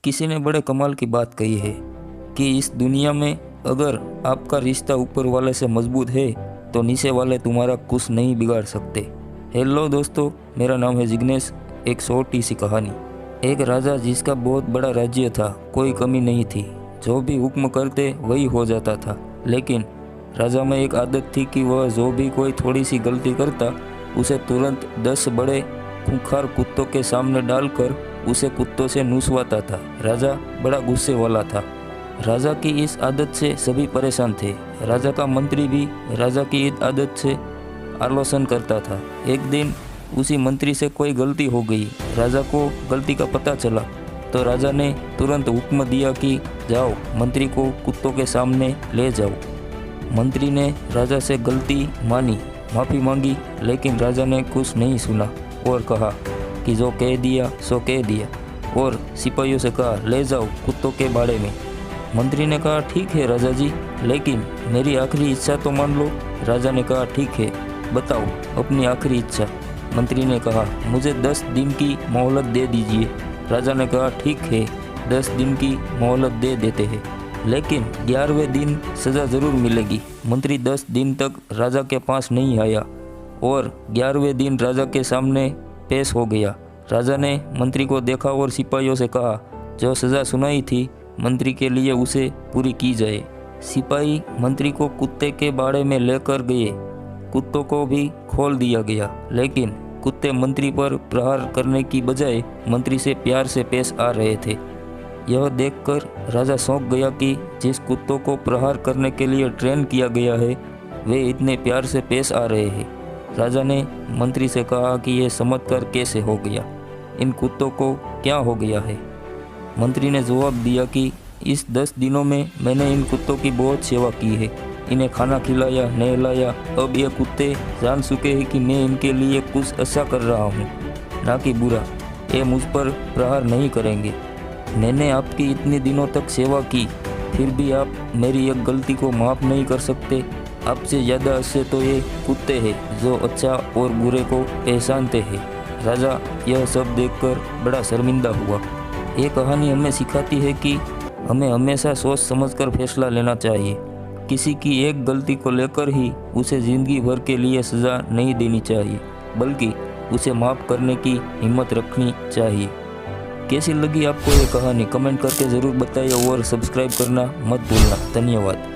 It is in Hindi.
किसी ने बड़े कमाल की बात कही है कि इस दुनिया में अगर आपका रिश्ता ऊपर वाले से मजबूत है तो नीचे वाले तुम्हारा कुछ नहीं बिगाड़ सकते। हेलो दोस्तों, मेरा नाम है जिग्नेश। एक छोटी सी कहानी। एक राजा जिसका बहुत बड़ा राज्य था, कोई कमी नहीं थी, जो भी हुक्म करते वही हो जाता था। लेकिन राजा में एक आदत थी कि वह जो भी कोई थोड़ी सी गलती करता उसे तुरंत 10 बड़े खूंखार कुत्तों के सामने डालकर उसे कुत्तों से नूसवाता था। राजा बड़ा गुस्से वाला था। राजा की इस आदत से सभी परेशान थे। राजा का मंत्री भी राजा की इस आदत से आलोचना करता था। एक दिन उसी मंत्री से कोई गलती हो गई। राजा को गलती का पता चला तो राजा ने तुरंत हुक्म दिया कि जाओ, मंत्री को कुत्तों के सामने ले जाओ। मंत्री ने राजा से गलती मानी, माफ़ी मांगी, लेकिन राजा ने कुछ नहीं सुना और कहा कि जो कह दिया सो कह दिया, और सिपाहियों से कहा ले जाओ कुत्तों के बाड़े में। मंत्री ने कहा ठीक है राजा जी, लेकिन मेरी आखिरी इच्छा तो मान लो। राजा ने कहा ठीक है, बताओ अपनी आखिरी इच्छा। मंत्री ने कहा मुझे 10 दिन की मोहलत दे दीजिए। राजा ने कहा ठीक है, 10 दिन की मोहलत दे देते हैं, लेकिन 11वें दिन सज़ा ज़रूर मिलेगी। मंत्री 10 दिन तक राजा के पास नहीं आया और 11वें दिन राजा के सामने पेश हो गया। राजा ने मंत्री को देखा और सिपाहियों से कहा जो सज़ा सुनाई थी मंत्री के लिए उसे पूरी की जाए। सिपाही मंत्री को कुत्ते के बाड़े में लेकर गए। कुत्तों को भी खोल दिया गया, लेकिन कुत्ते मंत्री पर प्रहार करने की बजाय मंत्री से प्यार से पेश आ रहे थे। यह देखकर राजा चौंक गया कि जिस कुत्तों को प्रहार करने के लिए ट्रेन किया गया है वे इतने प्यार से पेश आ रहे हैं। राजा ने मंत्री से कहा कि यह समझकर कैसे हो गया, इन कुत्तों को क्या हो गया है। मंत्री ने जवाब दिया कि इस 10 दिनों में मैंने इन कुत्तों की बहुत सेवा की है, इन्हें खाना खिलाया, नहलाया। अब ये कुत्ते जान चुके हैं कि मैं इनके लिए कुछ अच्छा कर रहा हूँ, ना कि बुरा। ये मुझ पर प्रहार नहीं करेंगे। मैंने आपकी इतने दिनों तक सेवा की, फिर भी आप मेरी एक गलती को माफ़ नहीं कर सकते। आपसे ज़्यादा अच्छे तो ये कुत्ते हैं जो अच्छा और बुरे को पहचानते हैं। राजा यह सब देखकर बड़ा शर्मिंदा हुआ। ये कहानी हमें सिखाती है कि हमें हमेशा सोच समझकर फैसला लेना चाहिए। किसी की एक गलती को लेकर ही उसे ज़िंदगी भर के लिए सज़ा नहीं देनी चाहिए, बल्कि उसे माफ़ करने की हिम्मत रखनी चाहिए। कैसी लगी आपको ये कहानी? कमेंट करके ज़रूर बताइए और सब्सक्राइब करना मत भूलना। धन्यवाद।